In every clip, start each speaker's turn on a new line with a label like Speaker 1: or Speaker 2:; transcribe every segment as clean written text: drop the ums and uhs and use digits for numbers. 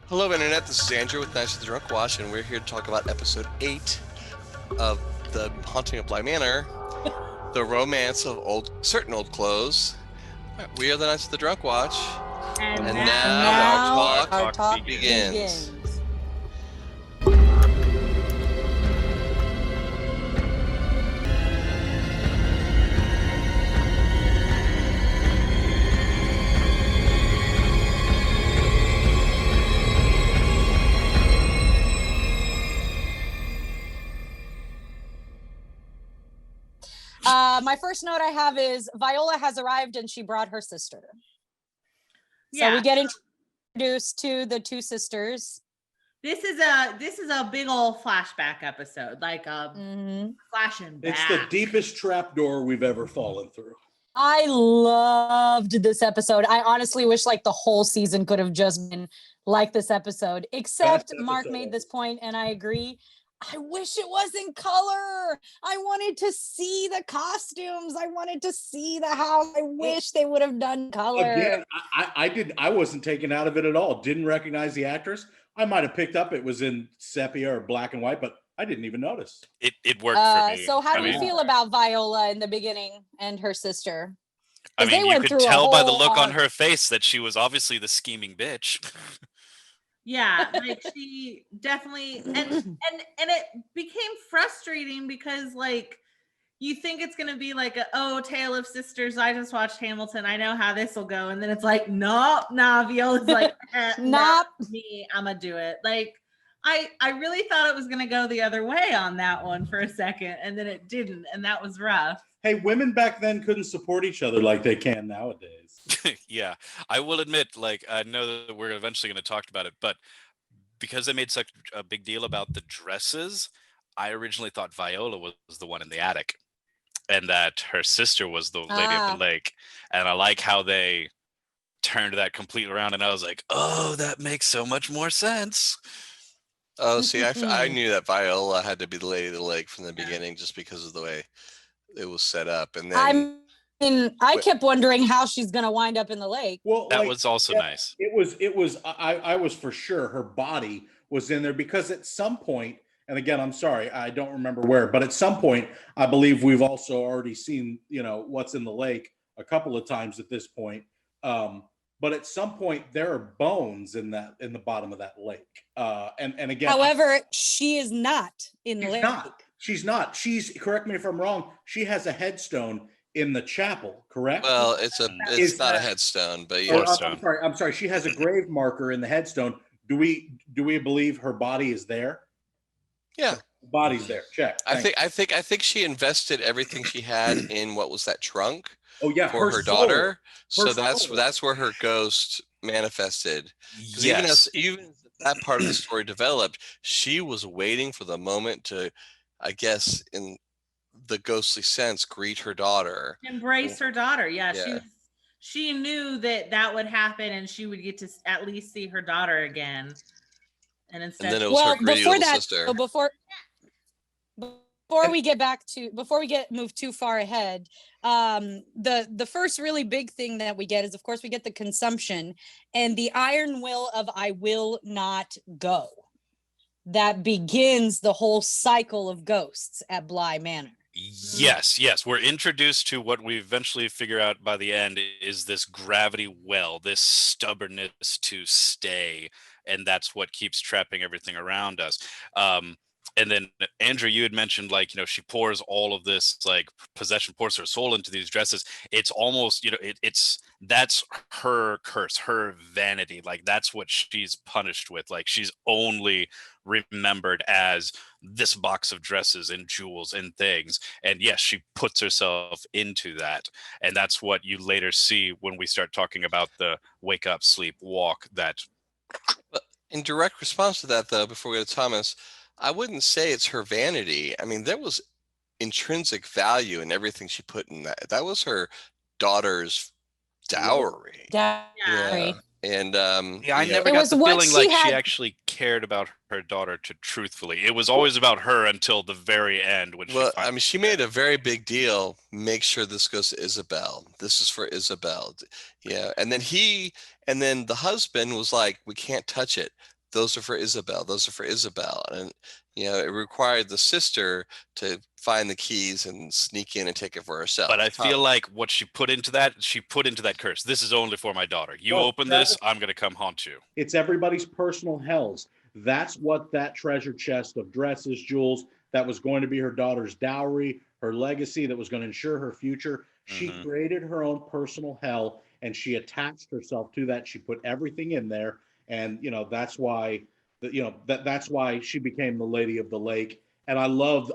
Speaker 1: Hello, Internet. This is Andrew with Nights of the Drunk Watch, and we're here to talk about episode 8 of The Haunting of Bly Manor, the romance of certain old clothes. We are the Nights of the Drunk Watch,
Speaker 2: And
Speaker 1: and
Speaker 3: And
Speaker 1: now our
Speaker 3: now
Speaker 1: talk,
Speaker 3: our talk
Speaker 1: begins.
Speaker 3: begins. My first note I have is Viola has arrived and she brought her sister. So we get introduced to the two sisters.
Speaker 2: This is a big old flashback episode, like flashing back.
Speaker 4: It's the deepest trapdoor we've ever fallen through.
Speaker 3: I loved this episode. I honestly wish like the whole season could have just been like this episode, except Mark made this point and I agree. I wish it was in color. I wanted to see the costumes. I wanted to see the house. I wish they would have done color.
Speaker 4: Again, I wasn't taken out of it at all. Didn't recognize the actress. I might have picked up it was in sepia or black and white, but I didn't even notice.
Speaker 5: It worked for me.
Speaker 3: So how do you feel about Viola in the beginning and her sister?
Speaker 5: I mean, you could tell by the look on her face that she was obviously the scheming bitch.
Speaker 2: Yeah, like she definitely and it became frustrating because like you think it's gonna be like a tale of sisters. I just watched Hamilton. I know how this will go, and then it's like, nope, nah, Viola's like, not me. I'm gonna do it. Like I really thought it was gonna go the other way on that one for a second, and then it didn't, and that was rough.
Speaker 4: Hey, women back then couldn't support each other like they can nowadays.
Speaker 5: Yeah, I will admit, like, I know that we're eventually going to talk about it, but because they made such a big deal about the dresses, I originally thought Viola was the one in the attic and that her sister was the lady of the lake. And I like how they turned that completely around, and I was like, oh, that makes so much more sense.
Speaker 1: Oh, see, I knew that Viola had to be the lady of the lake from the beginning just because of the way it was set up. And then
Speaker 3: I kept wondering how she's gonna wind up in the lake.
Speaker 4: Well,
Speaker 5: that was also nice.
Speaker 4: It was. I was for sure her body was in there because at some point, and again, I'm sorry, I don't remember where, but at some point, I believe we've also already seen, what's in the lake a couple of times at this point. But at some point, there are bones in the bottom of that lake. And again,
Speaker 3: however, she is not in the lake.
Speaker 4: She's not. Correct me if I'm wrong. She has a headstone in the chapel, correct?
Speaker 1: Well, it's not a headstone, but yeah.
Speaker 4: I'm sorry. She has a grave marker in the headstone. Do we believe her body is there?
Speaker 1: Yeah,
Speaker 4: body's there. Check.
Speaker 1: I think she invested everything she had in what was that trunk?
Speaker 4: Oh yeah,
Speaker 1: for her daughter. So that's where her ghost manifested.
Speaker 5: Yes.
Speaker 1: Even as that part of the story developed, she was waiting for the moment to, I guess, in the ghostly sense, greet her daughter,
Speaker 2: embrace her daughter. Yeah. She knew that would happen, and she would get to at least see her daughter again. And instead,
Speaker 1: then it was her greedy little sister.
Speaker 3: Before we move too far ahead, the first really big thing that we get is, of course, we get the consumption and the iron will of I will not go. That begins the whole cycle of ghosts at Bly Manor.
Speaker 5: Yes. We're introduced to what we eventually figure out by the end is this gravity well, this stubbornness to stay. And that's what keeps trapping everything around us. And then Andrew, you had mentioned, like, she pours all of this, like, possession, pours her soul into these dresses. It's almost, that's her curse, her vanity. Like, that's what she's punished with. Like, she's only remembered as this box of dresses and jewels and things. And yes, she puts herself into that. And that's what you later see when we start talking about the wake up, sleep, walk. That.
Speaker 1: In direct response to that, though, before we go to Thomas, I wouldn't say it's her vanity. I mean, there was intrinsic value in everything she put in that. That was her daughter's dowry.
Speaker 3: Yeah.
Speaker 1: And
Speaker 5: I never got the feeling like she actually cared about her daughter truthfully. It was always about her until the very end.
Speaker 1: She made a very big deal. Make sure this goes to Isabel. This is for Isabel. Yeah. And then the husband was like, we can't touch it. those are for Isabel. Those are for Isabel. And, you know, it required the sister to find the keys and sneak in and take it for herself.
Speaker 5: But I feel like what she put into that curse. This is only for my daughter. You
Speaker 4: Well,
Speaker 5: open this, I'm going to come haunt you.
Speaker 4: It's everybody's personal hells. That's what that treasure chest of dresses, jewels, that was going to be her daughter's dowry, her legacy, that was going to ensure her future. She created her own personal hell, and she attached herself to that. She put everything in there, and you know that's why that's why she became the Lady of the Lake. And I love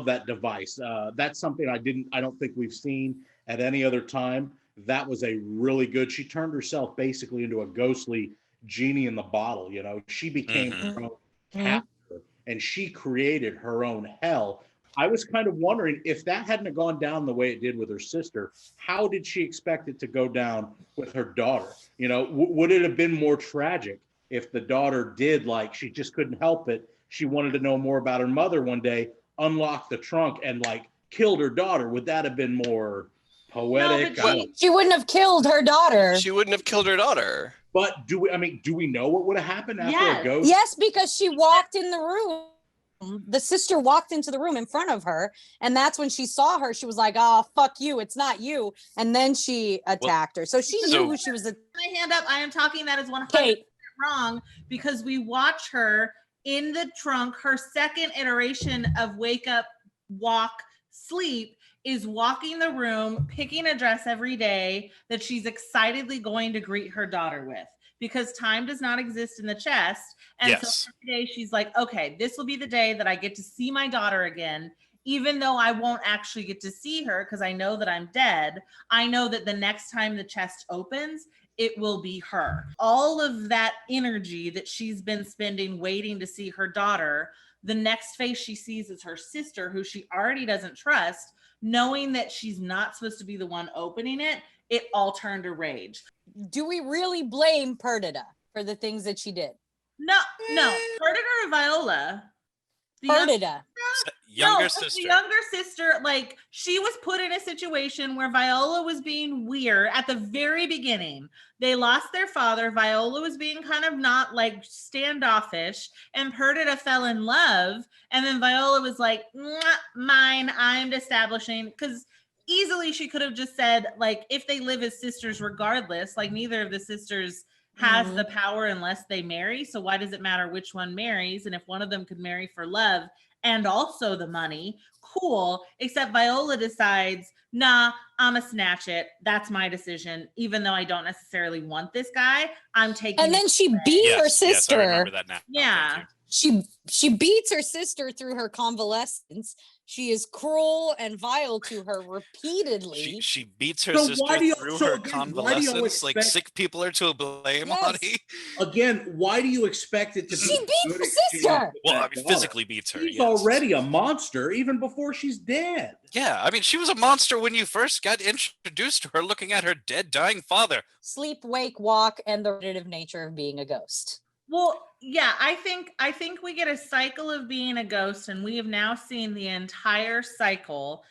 Speaker 4: that device. That's something I don't think we've seen at any other time. That was a really good. She turned herself basically into a ghostly genie in the bottle. You know, she became her own captor, and she created her own hell. I was kind of wondering if that hadn't gone down the way it did with her sister, how did she expect it to go down with her daughter? You know, would it have been more tragic if the daughter did, like, she just couldn't help it? She wanted to know more about her mother one day, unlocked the trunk, and like killed her daughter. Would that have been more poetic?
Speaker 2: No, but
Speaker 3: She wouldn't have killed her daughter.
Speaker 1: She wouldn't have killed her daughter.
Speaker 4: But do we know what would have happened after
Speaker 2: Yes.
Speaker 4: a ghost?
Speaker 3: Yes, because she walked in the room. The sister walked into the room in front of her, and that's when she saw her. She was like, "Oh, fuck you! It's not you." And then she attacked her. So she knew who she was.
Speaker 2: My hand up. I am talking that is 100%
Speaker 3: Kate.
Speaker 2: wrong, because we watch her in the trunk. Her second iteration of wake up, walk, sleep is walking the room, picking a dress every day that she's excitedly going to greet her daughter with, because time does not exist in the chest. And so every day she's like, okay, this will be the day that I get to see my daughter again. Even though I won't actually get to see her because I know that I'm dead, I know that the next time the chest opens, it will be her. All of that energy that she's been spending waiting to see her daughter, the next face she sees is her sister, who she already doesn't trust, knowing that she's not supposed to be the one opening it. It all turned to rage.
Speaker 3: Do we really blame Perdita for the things that she did?
Speaker 2: No, Perdita or Viola?
Speaker 3: Perdita.
Speaker 5: Younger sister.
Speaker 2: The younger sister, like, she was put in a situation where Viola was being weird at the very beginning. They lost their father. Viola was being kind of not like standoffish, and Perdita fell in love. And then Viola was like, mine, I'm establishing, because easily she could have just said, like, if they live as sisters regardless, like neither of the sisters has the power unless they marry. So why does it matter which one marries? And if one of them could marry for love and also the money, cool. Except Viola decides, nah, I'ma snatch it. That's my decision. Even though I don't necessarily want this guy, I'm taking.
Speaker 3: And then she beat her sister.
Speaker 5: Yes, I remember that now.
Speaker 2: Yeah.
Speaker 3: She beats her sister through her convalescence. She is cruel and vile to her repeatedly.
Speaker 5: She beats her sister through her convalescence. Like, sick people are to blame, honey.
Speaker 4: Again, why do you expect it to be?
Speaker 3: She beat her sister.
Speaker 5: Well, I mean, physically beats her.
Speaker 4: She's already a monster even before she's dead.
Speaker 5: Yeah, I mean, she was a monster when you first got introduced to her, looking at her dead, dying father.
Speaker 3: Sleep, wake, walk, and the repetitive nature of being a ghost.
Speaker 2: Well, yeah, I think we get a cycle of being a ghost, and we have now seen the entire cycle.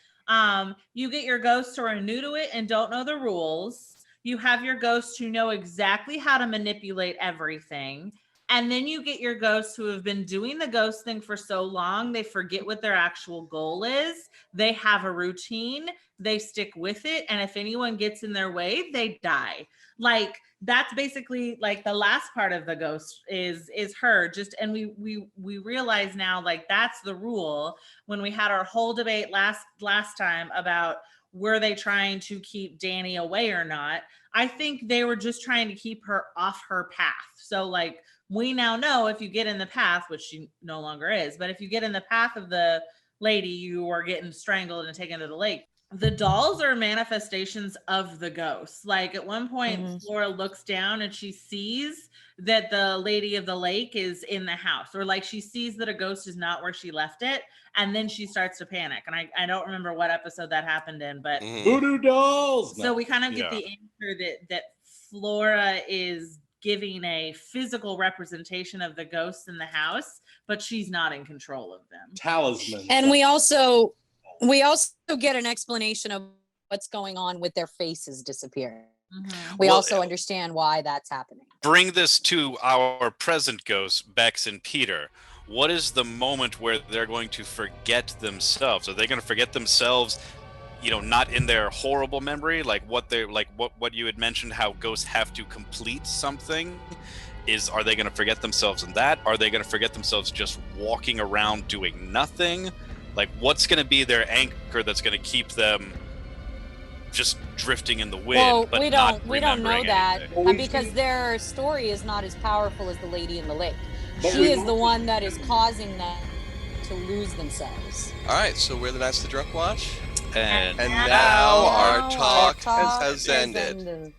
Speaker 2: You get your ghosts who are new to it and don't know the rules. You have your ghosts who know exactly how to manipulate everything. And then you get your ghosts who have been doing the ghost thing for so long, they forget what their actual goal is. They have a routine, they stick with it. And if anyone gets in their way, they die. Like, that's basically like the last part of the ghost is her. Just, and we realize now, like, that's the rule. When we had our whole debate last time about were they trying to keep Danny away or not, I think they were just trying to keep her off her path. So, like, we now know if you get in the path, which she no longer is, but if you get in the path of the lady, you are getting strangled and taken to the lake. The dolls are manifestations of the ghosts. Like, at one point, Flora looks down and she sees that the lady of the lake is in the house, or like she sees that a ghost is not where she left it. And then she starts to panic. And I don't remember what episode that happened in, but
Speaker 4: Voodoo dolls.
Speaker 2: So we kind of get the answer that Flora is giving a physical representation of the ghosts in the house, but she's not in control of them.
Speaker 4: Talisman.
Speaker 3: And we also get an explanation of what's going on with their faces disappearing. We
Speaker 5: Well,
Speaker 3: also understand why that's happening.
Speaker 5: Bring this to our present ghosts, Bex and Peter. What is the moment where they're going to forget themselves? Are they going to forget themselves, not in their horrible memory, like what you had mentioned, how ghosts have to complete something? Are they going to forget themselves in that? Are they going to forget themselves just walking around doing nothing? Like, what's going to be their anchor that's going to keep them just drifting in the wind?
Speaker 3: Well,
Speaker 5: but
Speaker 3: we
Speaker 5: not
Speaker 3: don't know
Speaker 5: remembering
Speaker 3: that
Speaker 5: anything?
Speaker 4: Well,
Speaker 3: because their story is not as powerful as the lady in the lake.
Speaker 4: But
Speaker 3: She
Speaker 4: we've
Speaker 3: is the
Speaker 4: also
Speaker 3: one that is
Speaker 4: seen-
Speaker 3: causing them to lose themselves.
Speaker 1: All right, so we're the Knights of the Drunk Watch.
Speaker 5: And
Speaker 1: And now our
Speaker 3: Now
Speaker 1: talk
Speaker 3: talk
Speaker 1: has ended.